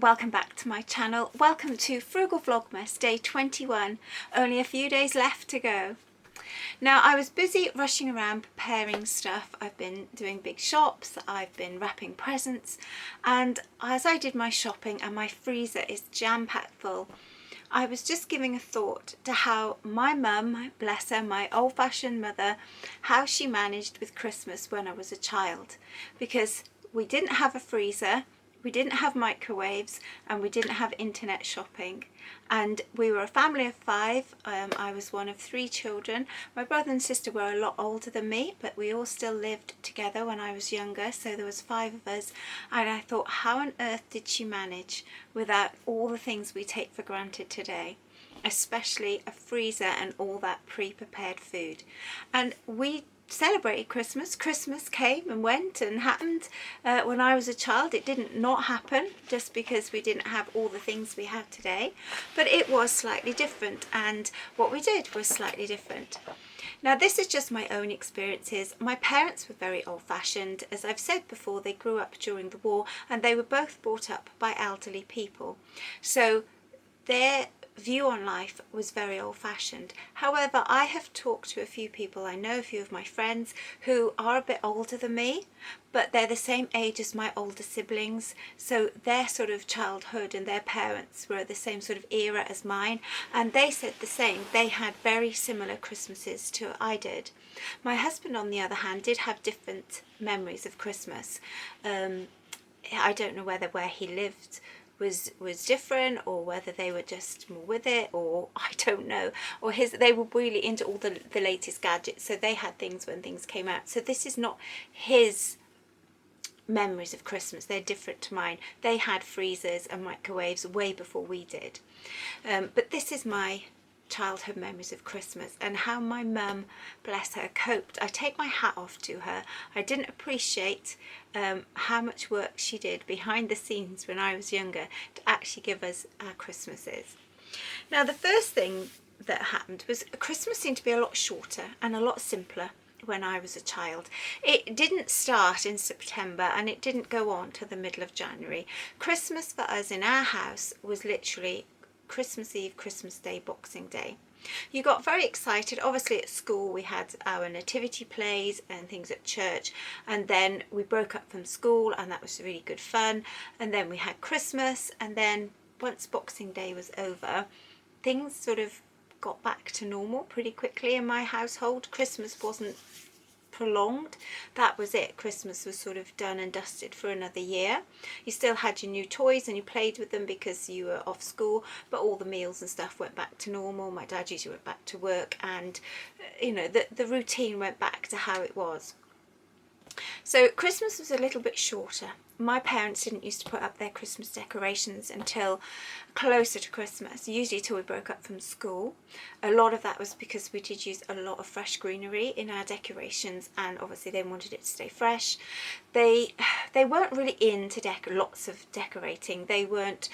welcome back to my channel. Welcome to Frugal Vlogmas day 21, only a few days left to go. Now I was busy rushing around preparing stuff. I've been doing big shops, I've been wrapping presents, and as I did my shopping and my freezer is jam-packed full, I was just giving a thought to how my mum, bless her, my old-fashioned mother, how she managed with Christmas when I was a child, because we didn't have a freezer, we didn't have microwaves, and we didn't have internet shopping. And we were a family of 5. I was one of 3 children. My brother and sister were a lot older than me, but we all still lived together when I was younger, so there was 5 of us. And I thought, how on earth did she manage without all the things we take for granted today, especially a freezer and all that pre-prepared food? And we celebrated Christmas. Christmas came and went and happened. When I was a child, it didn't not happen just because we didn't have all the things we have today, but it was slightly different, and what we did was slightly different. Now this is just my own experiences. My parents were very old-fashioned. As I've said before, they grew up during the war and they were both brought up by elderly people, so their view on life was very old-fashioned. However, I have talked to a few people, I know a few of my friends who are a bit older than me, but they're the same age as my older siblings, so their sort of childhood and their parents were the same sort of era as mine, and they said the same. They had very similar Christmases to I did. My husband, on the other hand, did have different memories of Christmas. I don't know whether where he lived was different, or whether they were just more with it, or I don't know, or they were really into all the latest gadgets, so they had things when things came out. So this is not his memories of Christmas, they're different to mine. They had freezers and microwaves way before we did, but this is my childhood memories of Christmas and how my mum, bless her, coped. I take my hat off to her. I didn't appreciate how much work she did behind the scenes when I was younger to actually give us our Christmases. Now the first thing that happened was Christmas seemed to be a lot shorter and a lot simpler when I was a child. It didn't start in September and it didn't go on to the middle of January. Christmas for us in our house was literally Christmas Eve, Christmas Day, Boxing Day. You got very excited. Obviously at school we had our nativity plays and things at church, and then we broke up from school and that was really good fun, and then we had Christmas, and then once Boxing Day was over, things sort of got back to normal pretty quickly in my household. Christmas wasn't prolonged. That was it. Christmas was sort of done and dusted for another year. You still had your new toys and you played with them because you were off school, but all the meals and stuff went back to normal. My dad usually went back to work, and you know, the routine went back to how it was. So Christmas was a little bit shorter. My parents didn't used to put up their Christmas decorations until closer to Christmas, usually till we broke up from school. A lot of that was because we did use a lot of fresh greenery in our decorations, and obviously they wanted it to stay fresh. They weren't really into lots of decorating. They weren't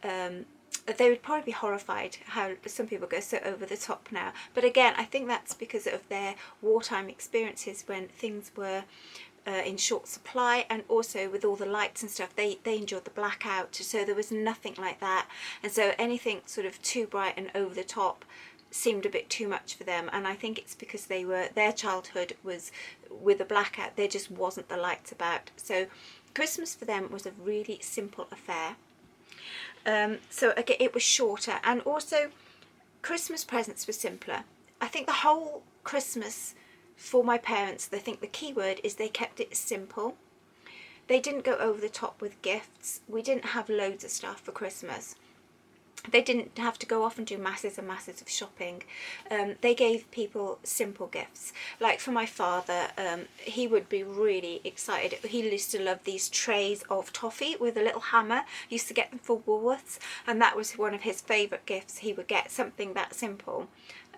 they would probably be horrified how some people go so over the top now. But again, I think that's because of their wartime experiences when things were in short supply, and also with all the lights and stuff, they enjoyed the blackout, so there was nothing like that, and so anything sort of too bright and over the top seemed a bit too much for them. And I think it's because their childhood was with a blackout, there just wasn't the lights about, so Christmas for them was a really simple affair. So again, it was shorter, and also Christmas presents were simpler. I think the whole Christmas for my parents, I think the key word is they kept it simple. They didn't go over the top with gifts. We didn't have loads of stuff for Christmas. They didn't have to go off and do masses and masses of shopping. They gave people simple gifts. Like for my father, he would be really excited. He used to love these trays of toffee with a little hammer. He used to get them for Woolworths, and that was one of his favourite gifts. He would get something that simple,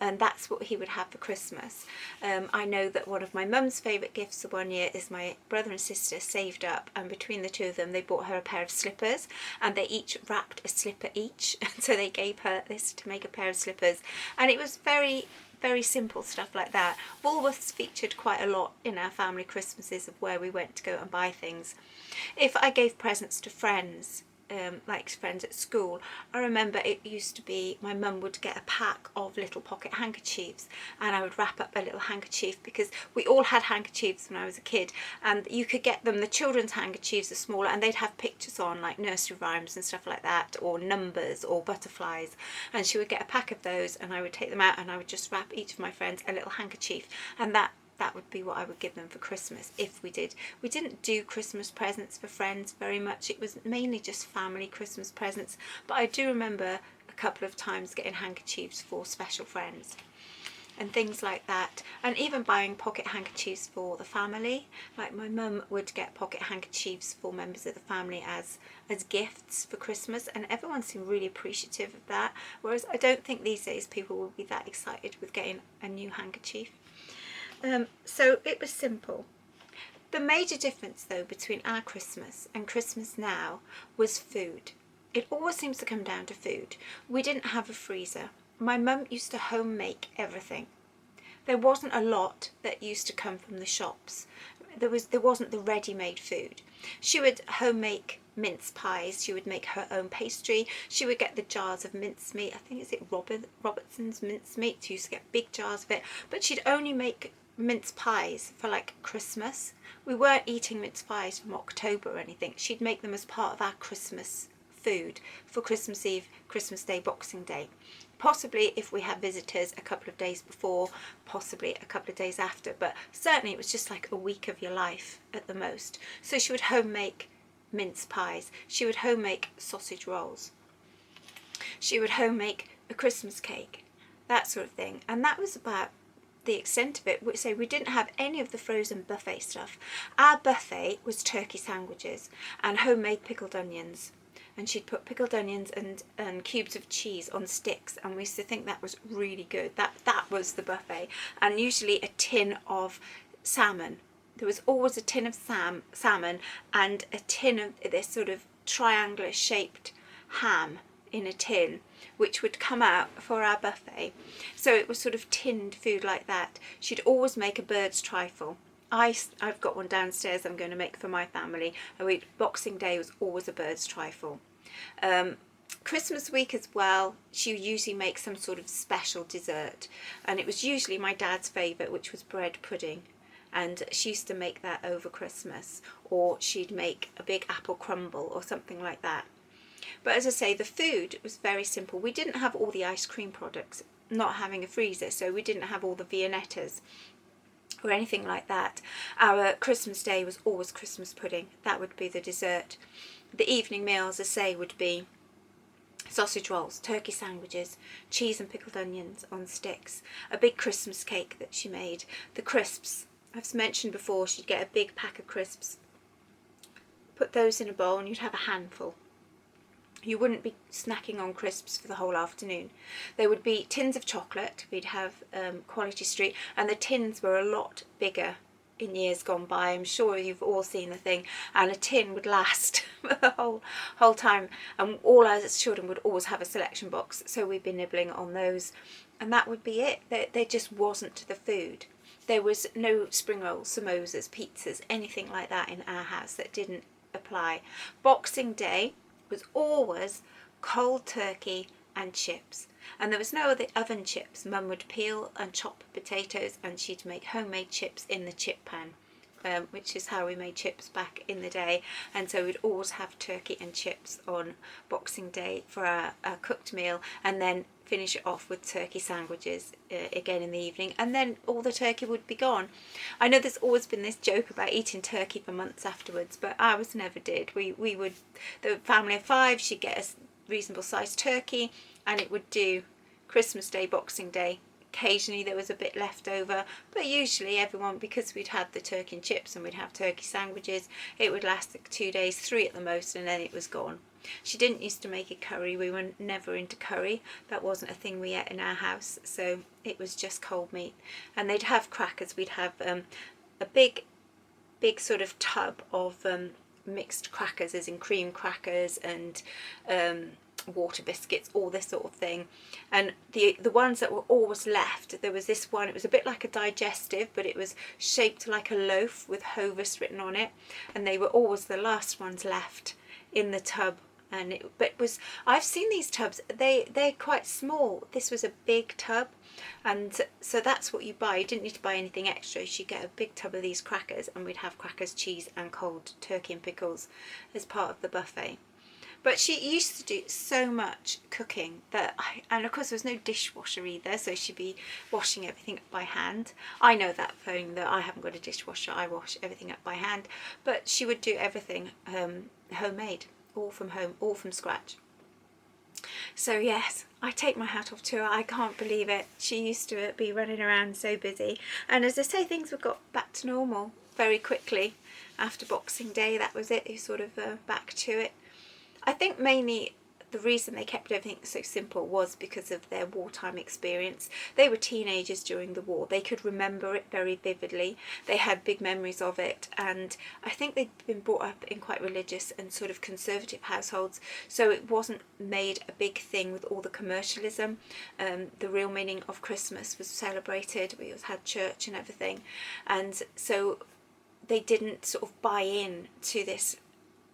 and that's what he would have for Christmas. I know that one of my mum's favourite gifts of one year is my brother and sister saved up, and between the two of them they bought her a pair of slippers, and they each wrapped a slipper each, and so they gave her this to make a pair of slippers, and it was very, very simple stuff like that. Woolworths featured quite a lot in our family Christmases of where we went to go and buy things. If I gave presents to friends, like friends at school, I remember it used to be my mum would get a pack of little pocket handkerchiefs, and I would wrap up a little handkerchief, because we all had handkerchiefs when I was a kid, and you could get them, the children's handkerchiefs are smaller, and they'd have pictures on, like nursery rhymes and stuff like that, or numbers or butterflies, and she would get a pack of those, and I would take them out and I would just wrap each of my friends a little handkerchief, and that would be what I would give them for Christmas if we did. We didn't do Christmas presents for friends very much. It was mainly just family Christmas presents. But I do remember a couple of times getting handkerchiefs for special friends and things like that. And even buying pocket handkerchiefs for the family. Like my mum would get pocket handkerchiefs for members of the family as gifts for Christmas, and everyone seemed really appreciative of that. Whereas I don't think these days people will be that excited with getting a new handkerchief. So it was simple. The major difference though between our Christmas and Christmas now was food. It always seems to come down to food. We didn't have a freezer. My mum used to home make everything. There wasn't a lot that used to come from the shops. There wasn't the ready-made food. She would home make mince pies. She would make her own pastry. She would get the jars of mincemeat. I think Robertson's mincemeat. She used to get big jars of it. But she'd only make mince pies for like Christmas. We weren't eating mince pies from October or anything. She'd make them as part of our Christmas food for Christmas Eve, Christmas Day, Boxing Day. Possibly if we had visitors a couple of days before, possibly a couple of days after, but certainly it was just like a week of your life at the most. So she would home make mince pies. She would home make sausage rolls. She would home make a Christmas cake, that sort of thing. And that was about the extent of it. So we didn't have any of the frozen buffet stuff. Our buffet was turkey sandwiches and homemade pickled onions, and she'd put pickled onions and cubes of cheese on sticks, and we used to think that was really good. That was the buffet. And usually a tin of salmon. There was always a tin of salmon and a tin of this sort of triangular shaped ham in a tin, which would come out for our buffet. So it was sort of tinned food like that. She'd always make a bird's trifle. I've got one downstairs I'm going to make for my family. And Boxing Day was always a bird's trifle. Christmas week as well, she would usually make some sort of special dessert, and it was usually my dad's favourite, which was bread pudding. And she used to make that over Christmas, or she'd make a big apple crumble or something like that. But as I say, the food was very simple. We didn't have all the ice cream products, not having a freezer, so we didn't have all the Viennettas or anything like that. Our Christmas Day was always Christmas pudding. That would be the dessert. The evening meals, as I say, would be sausage rolls, turkey sandwiches, cheese and pickled onions on sticks, a big Christmas cake that she made, the crisps. I've mentioned before, she'd get a big pack of crisps, put those in a bowl, and you'd have a handful. You wouldn't be snacking on crisps for the whole afternoon. There would be tins of chocolate. We'd have Quality Street, and the tins were a lot bigger in years gone by. I'm sure you've all seen the thing, and a tin would last for the whole time, and all us children would always have a selection box, so we'd be nibbling on those, and that would be it. There just wasn't the food. There was no spring rolls, samosas, pizzas, anything like that in our house. That didn't apply. Boxing Day was always cold turkey and chips, and there was no other oven chips. Mum would peel and chop potatoes, and she'd make homemade chips in the chip pan, which is how we made chips back in the day. And so we'd always have turkey and chips on Boxing Day for our cooked meal, and then finish it off with turkey sandwiches again in the evening, and then all the turkey would be gone. I know there's always been this joke about eating turkey for months afterwards, but ours never did. We would, the family of 5, she'd get a reasonable sized turkey, and it would do Christmas Day, Boxing Day. Occasionally there was a bit left over, but usually everyone, because we'd had the turkey and chips and we'd have turkey sandwiches, it would last like 2 days, 3 at the most, and then it was gone. She didn't used to make a curry. We were never into curry. That wasn't a thing we ate in our house, so it was just cold meat. And they'd have crackers. We'd have a big sort of tub of mixed crackers, as in cream crackers and water biscuits, all this sort of thing. And the ones that were always left, there was this one, it was a bit like a digestive, but it was shaped like a loaf with Hovis written on it, and they were always the last ones left in the tub and I've seen these tubs, they're quite small. This was a big tub, and so that's what you buy. You didn't need to buy anything extra. She'd get a big tub of these crackers, and we'd have crackers, cheese and cold turkey and pickles as part of the buffet. But she used to do so much cooking and of course there was no dishwasher either, so she'd be washing everything up by hand. I know that phone that I haven't got a dishwasher, I wash everything up by hand, but she would do everything homemade, all from home, all from scratch. So yes, I take my hat off to her. I can't believe it. She used to be running around so busy, and as I say, things were got back to normal very quickly after Boxing Day. That was it. It was sort of back to it. I think mainly the reason they kept everything so simple was because of their wartime experience. They were teenagers during the war. They could remember it very vividly. They had big memories of it, and I think they'd been brought up in quite religious and sort of conservative households, so it wasn't made a big thing with all the commercialism. The real meaning of Christmas was celebrated. We always had church and everything, and so they didn't sort of buy in to this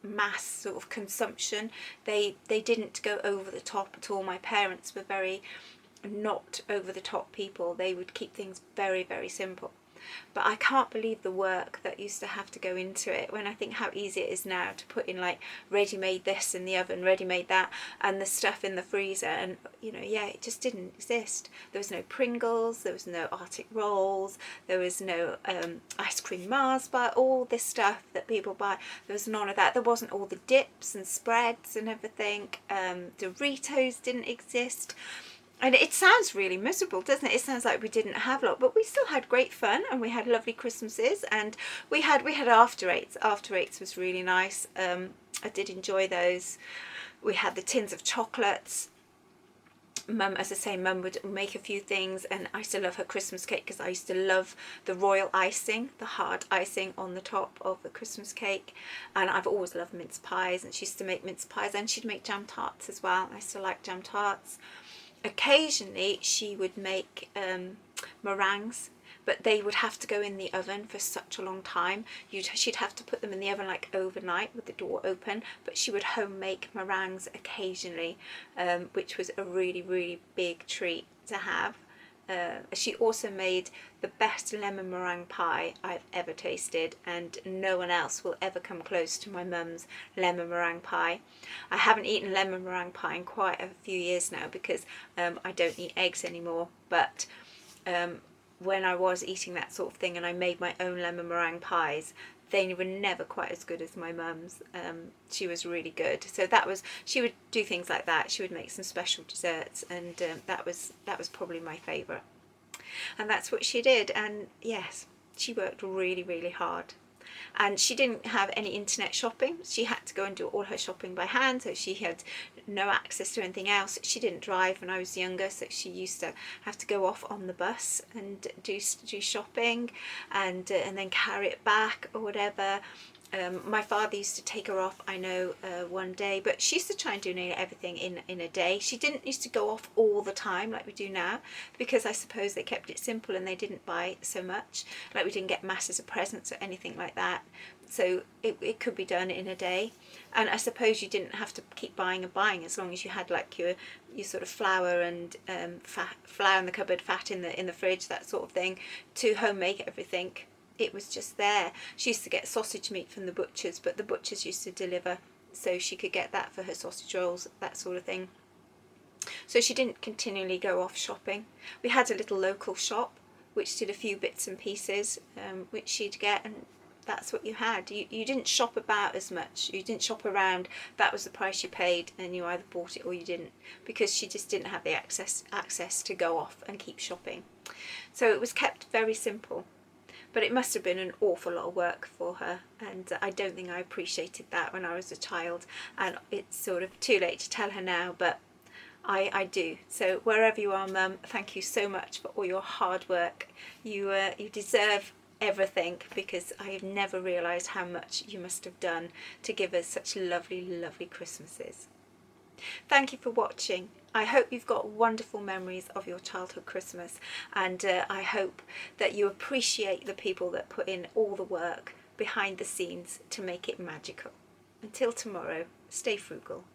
mass sort of consumption. They didn't go over the top at all. My parents were very not over the top people. They would keep things very, very simple. But I can't believe the work that used to have to go into it, when I think how easy it is now to put in like ready-made this in the oven, ready-made that, and the stuff in the freezer. And you know, yeah, it just didn't exist. There was no Pringles, there was no Arctic rolls, there was no ice cream Mars bar, all this stuff that people buy. There was none of that. There wasn't all the dips and spreads and everything. Doritos didn't exist. And it sounds really miserable, doesn't it? It sounds like we didn't have a lot, but we still had great fun, and we had lovely Christmases, and we had after eights. After eights was really nice. I did enjoy those. We had the tins of chocolates. Mum, as I say, Mum would make a few things, and I used to love her Christmas cake because I used to love the royal icing, the hard icing on the top of the Christmas cake. And I've always loved mince pies, and she used to make mince pies, and she'd make jam tarts as well. I still like jam tarts. Occasionally she would make meringues, but they would have to go in the oven for such a long time. She'd have to put them in the oven like overnight with the door open, but she would home make meringues occasionally, which was a really, really big treat to have. She also made the best lemon meringue pie I've ever tasted, and no one else will ever come close to my mum's lemon meringue pie. I haven't eaten lemon meringue pie in quite a few years now because I don't eat eggs anymore, but when I was eating that sort of thing and I made my own lemon meringue pies, they were never quite as good as my mum's. She was really good. So she would do things like that. She would make some special desserts, and that was probably my favourite. And that's what she did. And yes, she worked really, really hard. And she didn't have any internet shopping. She had to go and do all her shopping by hand, so she had no access to anything else. She didn't drive when I was younger, so she used to have to go off on the bus and do shopping, and then carry it back or whatever. My father used to take her off, I know, one day, but she used to try and do nearly everything in a day. She didn't used to go off all the time like we do now, because I suppose they kept it simple and they didn't buy so much. Like, we didn't get masses of presents or anything like that. So it could be done in a day. And I suppose you didn't have to keep buying and buying, as long as you had like your sort of flour and flour in the cupboard, fat in the fridge, that sort of thing, to home make everything. It was just there. She used to get sausage meat from the butchers, but the butchers used to deliver, so she could get that for her sausage rolls, that sort of thing. So she didn't continually go off shopping. We had a little local shop which did a few bits and pieces, which she'd get, and that's what you had. You didn't shop about as much. You didn't shop around. That was the price you paid, and you either bought it or you didn't, because she just didn't have the access to go off and keep shopping. So it was kept very simple. But it must have been an awful lot of work for her, and I don't think I appreciated that when I was a child, and it's sort of too late to tell her now, but I do. So wherever you are, Mum, thank you so much for all your hard work. You deserve everything, because I have never realised how much you must have done to give us such lovely, lovely Christmases. Thank you for watching. I hope you've got wonderful memories of your childhood Christmas, and I hope that you appreciate the people that put in all the work behind the scenes to make it magical. Until tomorrow, stay frugal.